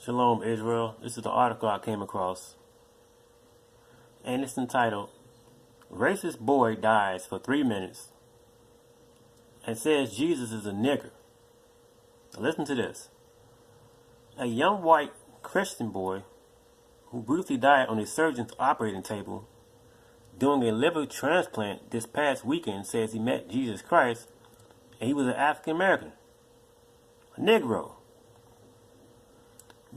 Shalom, Israel. This is the article I came across, and it's entitled, Racist Boy Dies for 3 Minutes and Says Jesus is a Nigger. Now listen to this. A young white Christian boy who briefly died on a surgeon's operating table doing a liver transplant this past weekend says he met Jesus Christ and he was an African American, a Negro.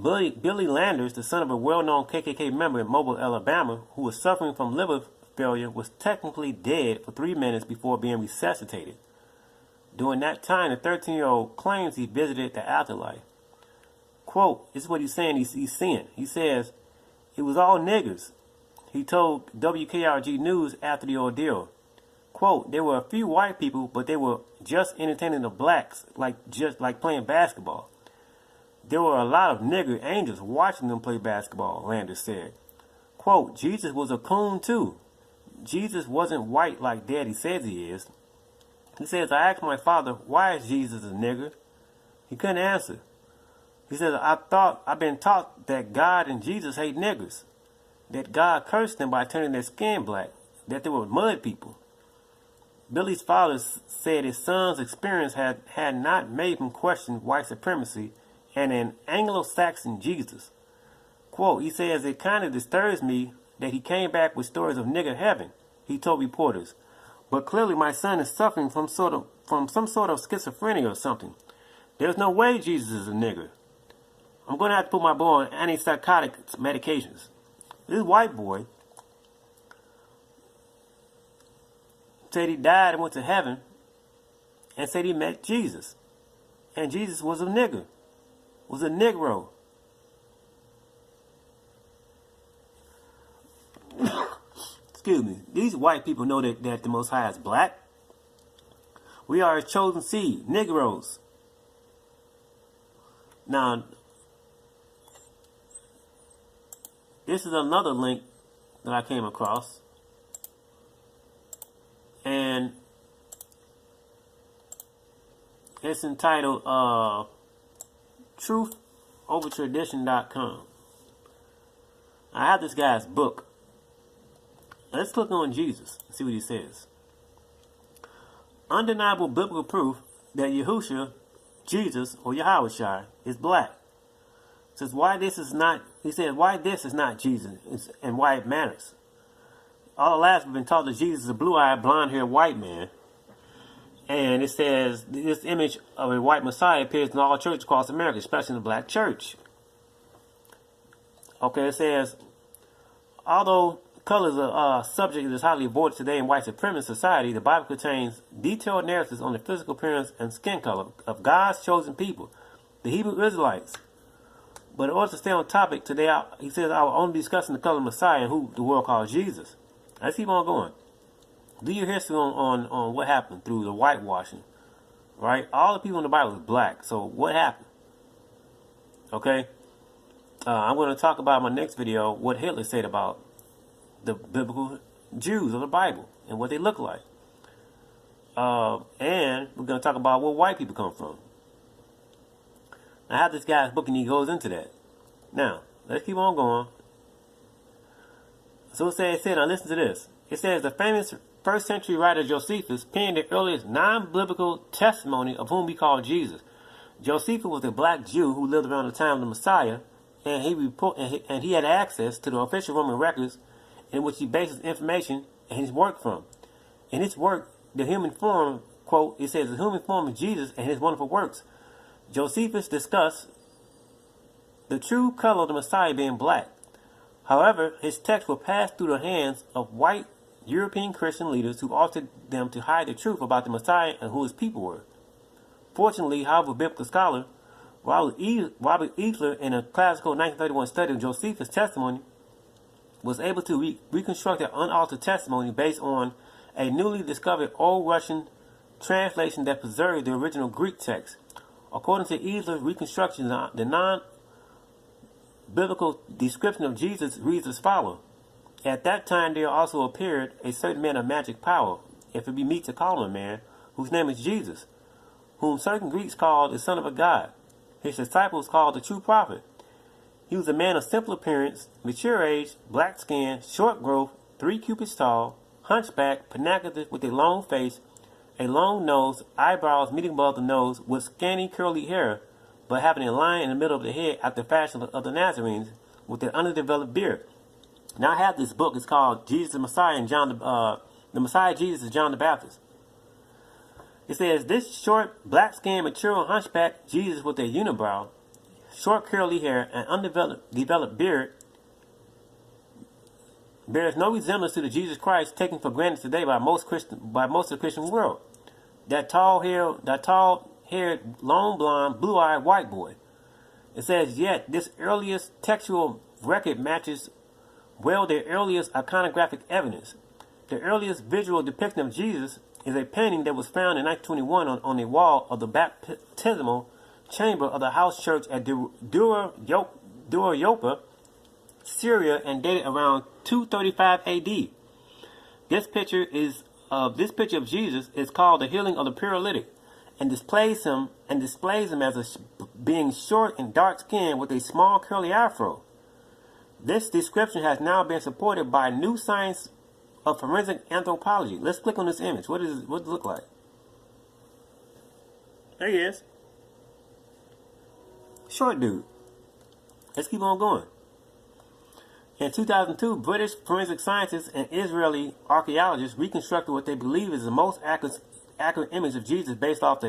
Billy Landers, the son of a well-known KKK member in Mobile, Alabama, who was suffering from liver failure, was technically dead for 3 minutes before being resuscitated. During that time, the 13-year-old claims he visited the afterlife. Quote, this is what he's saying he's seeing. He says, "It was all niggers," he told WKRG News after the ordeal. Quote, "There were a few white people, but they were just entertaining the blacks, just like playing basketball. There were a lot of nigger angels watching them play basketball," Landers said. Quote, "Jesus was a coon too. Jesus wasn't white like Daddy says he is." He says, "I asked my father, why is Jesus a nigger? He couldn't answer. He says, I've been taught that God and Jesus hate niggers, that God cursed them by turning their skin black, that they were mud people." Billy's father said his son's experience had not made him question white supremacy and an Anglo-Saxon Jesus. Quote, he says, "It kind of disturbs me that he came back with stories of nigger heaven," he told reporters. "But clearly my son is suffering from some sort of schizophrenia or something. There's no way Jesus is a nigger. I'm going to have to put my boy on antipsychotic medications." This white boy said he died and went to heaven and said he met Jesus. And Jesus was a nigger, was a Negro. Excuse me. These white people know that the Most High is black. We are his chosen seed, Negroes. Now, this is another link that I came across. And it's entitled truthovertradition.com. I have this guy's book. Let's click on Jesus and see what he says. Undeniable biblical proof that Yahushua, Jesus, or Yahweh is black. Says why this is not Jesus and why it matters. All the lives we've been taught that Jesus is a blue-eyed, blonde-haired white man. And it says this image of a white Messiah appears in all churches across America, especially in the black church. Okay, it says, although color is a subject that is highly avoided today in white supremacist society, the Bible contains detailed narratives on the physical appearance and skin color of God's chosen people, the Hebrew Israelites. But in order to stay on topic today, he says I will only be discussing the color of Messiah and who the world calls Jesus. Let's keep on going. Do your history on what happened through the whitewashing, right? All the people in the Bible is black. So what happened? Okay? I'm going to talk about in my next video what Hitler said about the biblical Jews of the Bible and what they look like. And we're going to talk about where white people come from. I have this guy's book and he goes into that. Now, let's keep on going. So it says, now listen to this. It says the famous first century writer Josephus penned the earliest non-biblical testimony of whom we call Jesus. Josephus was a black Jew who lived around the time of the Messiah, and he had access to the official Roman records in which he based his information and his work from. In his work, the human form, quote, it says the human form of Jesus and his wonderful works. Josephus discussed the true color of the Messiah being black. However, his texts were passed through the hands of white European Christian leaders who altered them to hide the truth about the Messiah and who his people were. Fortunately, however, biblical scholar Robert Eisler, in a classical 1931 study of Josephus' testimony, was able to reconstruct an unaltered testimony based on a newly discovered Old Russian translation that preserved the original Greek text. According to Eisler's reconstruction, the non-biblical description of Jesus reads as follows. At that time there also appeared a certain man of magic power, if it be meet to call him a man, whose name is Jesus, whom certain Greeks called the Son of a God. His disciples called the true prophet. He was a man of simple appearance, mature age, black skin, short growth, 3 cubits tall, hunchback, panacated with a long face, a long nose, eyebrows meeting above the nose, with scanty curly hair, but having a line in the middle of the head after the fashion of the Nazarenes, with an underdeveloped beard. Now I have this book. It's called Jesus the Messiah and the Messiah Jesus is John the Baptist. It says, this short, black-skinned, mature, hunchback Jesus with a unibrow, short curly hair, and undeveloped beard bears no resemblance to the Jesus Christ taken for granted today by most of the Christian world. That tall-haired, long blonde, blue-eyed white boy. It says, yet this earliest textual record matches well their earliest iconographic evidence. The earliest visual depiction of Jesus is a painting that was found in 1921 on a wall of the baptismal chamber of the house church at Dura Yopa, Syria, and dated around 235 AD. This picture of Jesus is called the healing of the paralytic, and displays him as being short and dark skinned with a small curly afro. This description has now been supported by new science of forensic anthropology. Let's click on this image. What does it look like? There he is. Short dude. Let's keep on going. In 2002, British forensic scientists and Israeli archaeologists reconstructed what they believe is the most accurate image of Jesus based off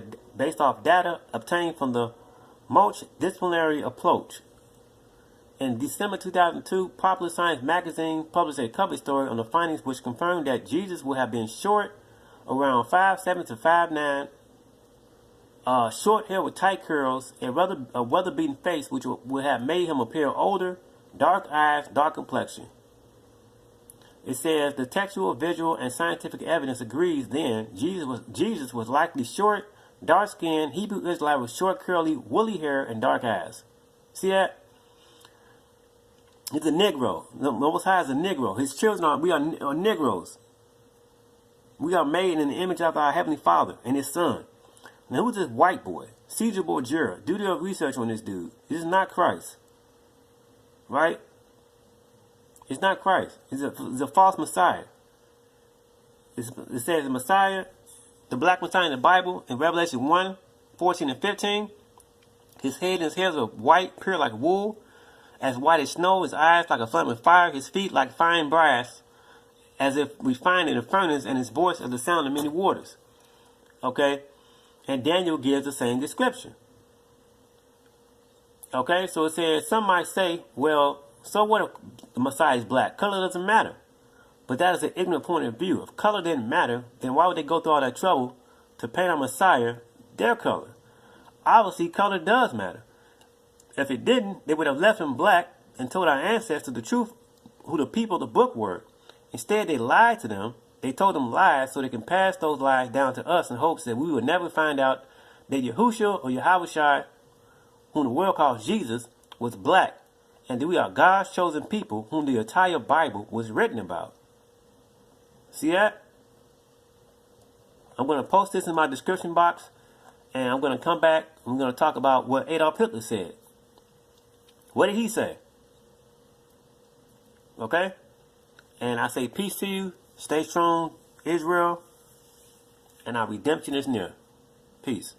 data obtained from the multidisciplinary approach. In December 2002, Popular Science magazine published a cover story on the findings which confirmed that Jesus would have been short, around 5'7" to 5'9", short hair with tight curls, a weather-beaten face which would have made him appear older, dark eyes, dark complexion. It says the textual, visual, and scientific evidence agrees then Jesus was likely short, dark-skinned, Hebrew Israelite with short, curly, woolly hair and dark eyes. See that? He's a Negro. The Most High is a Negro. His children we are Negroes. We are made in the image of our Heavenly Father and His Son. Now who's this white boy? Caesar Borgia. Do your research on this dude. This is not Christ. Right? It's not Christ. It's a false Messiah. It says the Messiah, the black Messiah in the Bible, in Revelation 1:14 and 15, his head and his hairs are white, pure like wool, as white as snow, his eyes like a flame of fire, his feet like fine brass, as if refined in a furnace, and his voice as the sound of many waters. Okay? And Daniel gives the same description. Okay? So it says, some might say, well, so what if the Messiah is black? Color doesn't matter. But that is an ignorant point of view. If color didn't matter, then why would they go through all that trouble to paint our Messiah their color? Obviously, color does matter. If it didn't, they would have left him black and told our ancestors the truth, who the people of the book were. Instead, they lied to them. They told them lies so they can pass those lies down to us in hopes that we would never find out that Yahushua or Yahushua, whom the world calls Jesus, was black, and that we are God's chosen people whom the entire Bible was written about. See that? I'm going to post this in my description box, and I'm going to come back and we're going to talk about what Adolf Hitler said. What did he say? Okay? And I say peace to you. Stay strong, Israel. And our redemption is near. Peace.